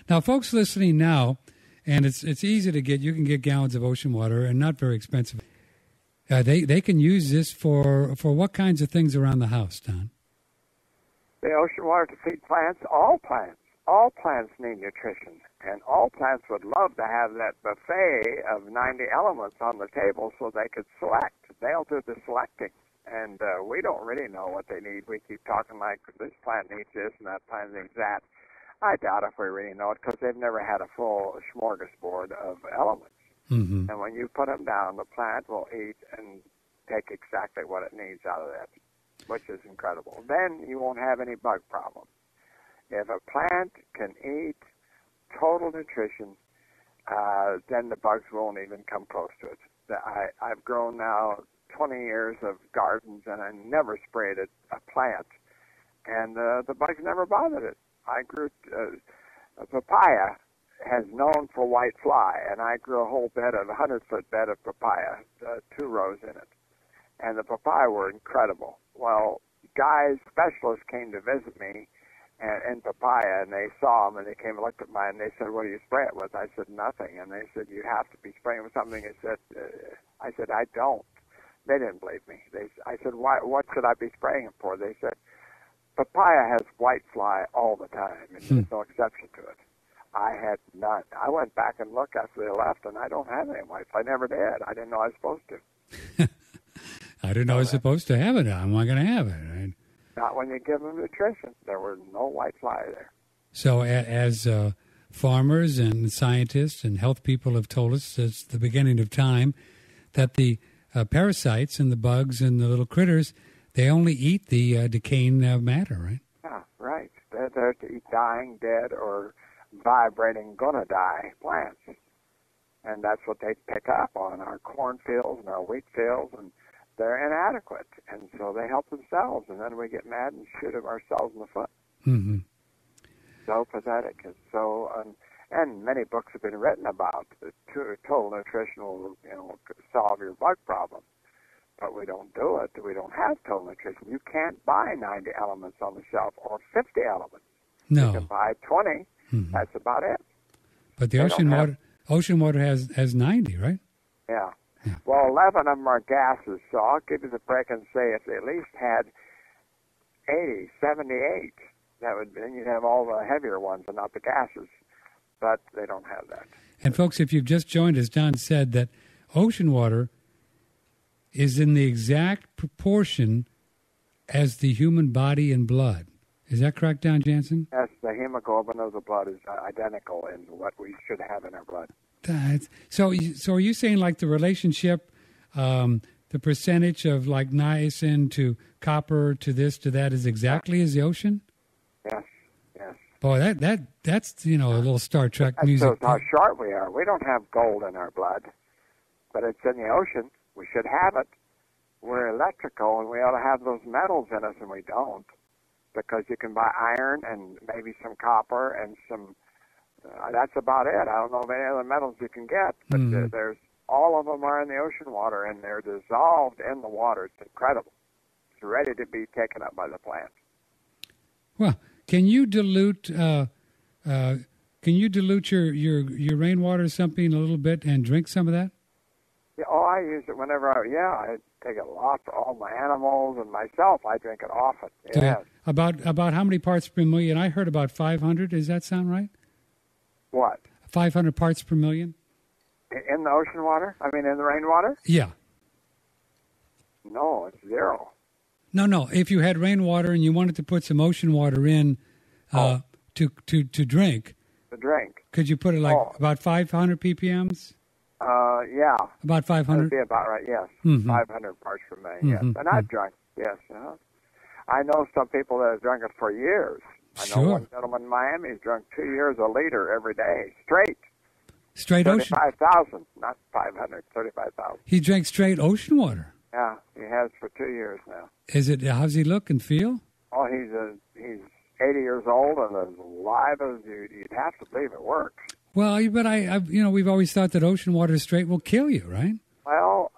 Now, folks listening now, and it's easy to get. You can get gallons of ocean water, and not very expensive. They can use this for what kinds of things around the house, Don? The ocean water to feed plants, all plants. All plants need nutrition, and all plants would love to have that buffet of 90 elements on the table so they could select. They'll do the selecting, and we don't really know what they need. We keep talking like this plant needs this and that plant needs that. I doubt if we really know it because they've never had a full smorgasbord of elements. Mm-hmm. And when you put them down, the plant will eat and take exactly what it needs out of that, which is incredible. Then you won't have any bug problem. If a plant can eat total nutrition, then the bugs won't even come close to it. I've grown now 20 years of gardens, and I never sprayed a plant, and the bugs never bothered it. I grew a papaya has known for white fly, and I grew a whole bed of 100-foot bed of papaya, 2 rows in it, and the papaya were incredible. Well, specialists came to visit me in papaya, and they saw them, and they came and looked at mine, and they said, "What do you spray it with?" I said, "Nothing." And they said, "You have to be spraying with something." I said, "I don't." They didn't believe me. I said, "Why? What should I be spraying it for?" They said, "Papaya has white fly all the time, and there's no exception to it." I had none. I went back and looked after they left, and I don't have any white fly. I never did. I didn't know I was supposed to. I didn't know I was supposed to have it. I'm not going to have it. Right? Not when you give them nutrition. There were no white fly there. So as farmers and scientists and health people have told us since the beginning of time that the parasites and the bugs and the little critters, they only eat the decaying matter, right? Yeah, right. They're there to eat dying, dead, or vibrating, gonna die plants. And that's what they pick up on our cornfields and our wheat fields, and they're inadequate. And so they help themselves, and then we get mad and shoot ourselves in the foot. Mm-hmm. So pathetic. And so, and many books have been written about total nutrition will, solve your bug problem. But we don't do it. We don't have total nutrition. You can't buy 90 elements on the shelf or 50 elements. No. You can buy 20. Mm-hmm. That's about it. But the ocean water has 90, right? Yeah. Well, 11 of them are gases, so I'll give you the break and say if they at least had 80, 78, then you'd have all the heavier ones and not the gases. But they don't have that. And folks, if you've just joined us, Don said that ocean water is in the exact proportion as the human body and blood. Is that correct, Don Jansen? Yes, the hemoglobin of the blood is identical in what we should have in our blood. So are you saying like the relationship, the percentage of like niacin to copper to this to that is exactly as the ocean? Yes. Boy, that's a little Star Trek That music. shows how short we are. We don't have gold in our blood, but it's in the ocean. We should have it. We're electrical, and we ought to have those metals in us, and we don't. Because you can buy iron and maybe some copper and some, that's about it. I don't know of any other metals you can get, but there's all of them are in the ocean water, and they're dissolved in the water. It's incredible. It's ready to be taken up by the plant. Well, can you dilute your rainwater or something a little bit and drink some of that? Yeah, I use it whenever I take it a lot for all my animals and myself. I drink it often. Yes. About how many parts per million? I heard about 500. Does that sound right? What? 500 parts per million? In the ocean water? I mean, in the rainwater? Yeah. No, it's 0. No. If you had rainwater and you wanted to put some ocean water in to drink. To drink. Could you put it about 500 ppms? Yeah. About 500? That would be about right, yes. Mm-hmm. 500 parts per million, yes. And I've drunk, yes. I know some people that have drunk it for years. I know one gentleman in Miami has drunk 2 years a liter every day, straight. Straight ocean? 35,000, not 500, 35,000. He drank straight ocean water? Yeah, he has for 2 years now. How's he look and feel? Oh, he's 80 years old and as alive as you'd have to believe it works. Well, but we've always thought that ocean water straight will kill you, right? Well,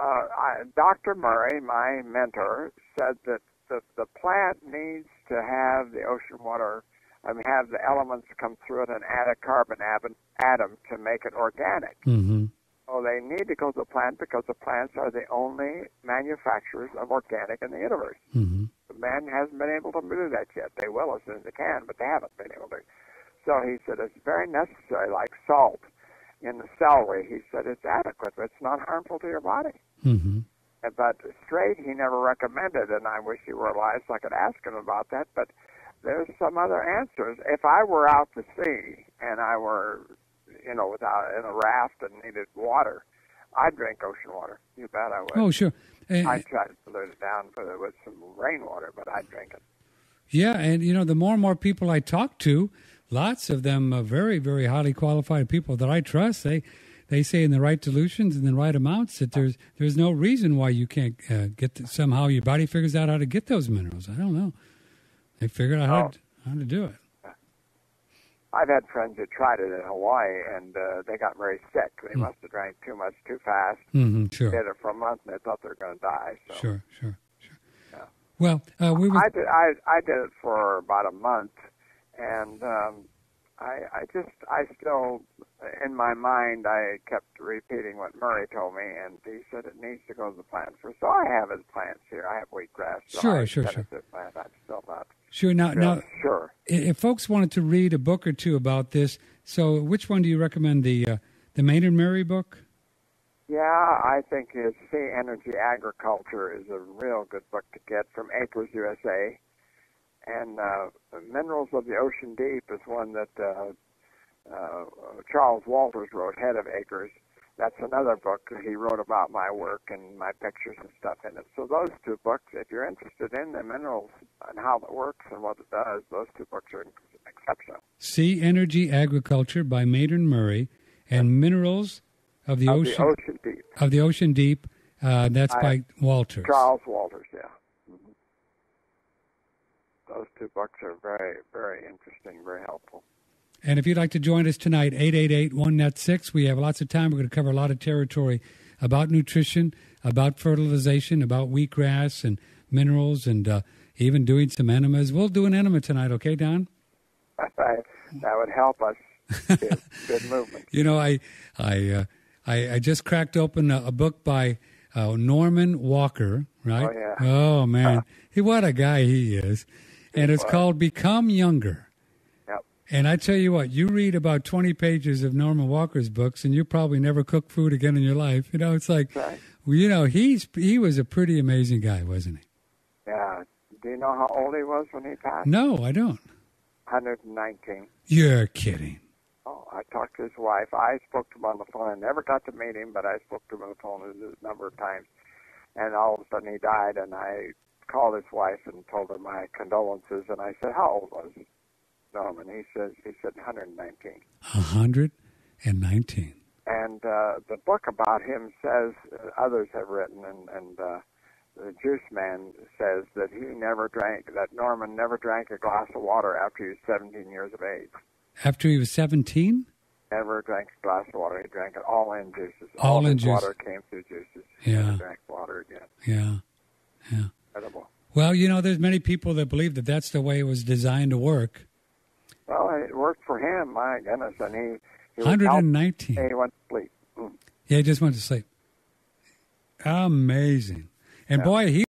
Dr. Murray, my mentor, said that the plant needs to have the ocean water have the elements come through it and add a carbon atom to make it organic. Mm-hmm. So they need to go to the plant because the plants are the only manufacturers of organic in the universe. Mm-hmm. Man hasn't been able to do that yet. They will as soon as they can, but they haven't been able to. So he said it's very necessary, like salt in the celery. He said it's adequate, but it's not harmful to your body. Mm-hmm. But straight, he never recommended, and I wish he were alive so I could ask him about that. But there's some other answers. If I were out to sea and I were, without in a raft and needed water, I'd drink ocean water. You bet I would. Oh, sure. I'd try to dilute it down with some rainwater, but I'd drink it. Yeah, and the more and more people I talk to, lots of them very, very highly qualified people that I trust, they say in the right dilutions and the right amounts that there's no reason why you can't somehow your body figures out how to get those minerals. I don't know. They figured out how to do it. I've had friends who tried it in Hawaii, and they got very sick. They must have drank too much too fast. Mm-hmm, sure. They did it for a month, and they thought they were going to die. So. Sure. Yeah. Well, I did it for about a month, and I still, in my mind, I kept repeating what Murray told me, and he said it needs to go to the plant first. So I have his plants here. I have wheatgrass. So Sure. Plant. I'm still not. Sure. Now, sure. If folks wanted to read a book or two about this, so which one do you recommend? The Maynard Murray book? Yeah, I think his Sea Energy Agriculture is a real good book to get from Acres USA. And Minerals of the Ocean Deep is one that Charles Walters wrote, head of Acres. That's another book that he wrote about my work and my pictures and stuff in it. So those two books, if you're interested in the minerals and how it works and what it does, those two books are exceptional. Sea Energy Agriculture by Maynard Murray and Minerals of the Ocean Deep. Of the Ocean Deep. That's by Walters. Charles Walters, yeah. Mm-hmm. Those two books are very, very interesting, very helpful. And if you'd like to join us tonight, 888-1-NET-6. We have lots of time. We're going to cover a lot of territory about nutrition, about fertilization, about wheatgrass and minerals, and even doing some enemas. We'll do an enema tonight, okay, Don? That would help us. Good movement. I just cracked open a book by Norman Walker, right? Oh, yeah. Oh, man. What a guy he is. And it's called Become Younger. And I tell you what, you read about 20 pages of Norman Walker's books, and you probably never cook food again in your life. It's like, right. He was a pretty amazing guy, wasn't he? Yeah. Do you know how old he was when he passed? No, I don't. 119. You're kidding. Oh, I talked to his wife. I spoke to him on the phone. I never got to meet him, but I spoke to him on the phone a number of times. And all of a sudden he died, and I called his wife and told her my condolences. And I said, how old was he? Norman. He said 119. 119. And the book about him says, others have written, and the Juice Man says that Norman never drank a glass of water after he was 17 years of age. After he was 17? Never drank a glass of water. He drank it all in juices. All in his juice. Water came through juices. Yeah. He never drank water again. Yeah. Incredible. Well, there's many people that believe that that's the way it was designed to work. Well, it worked for him, my goodness, and he 119. He went to sleep. Yeah, he just went to sleep. Amazing. And boy, he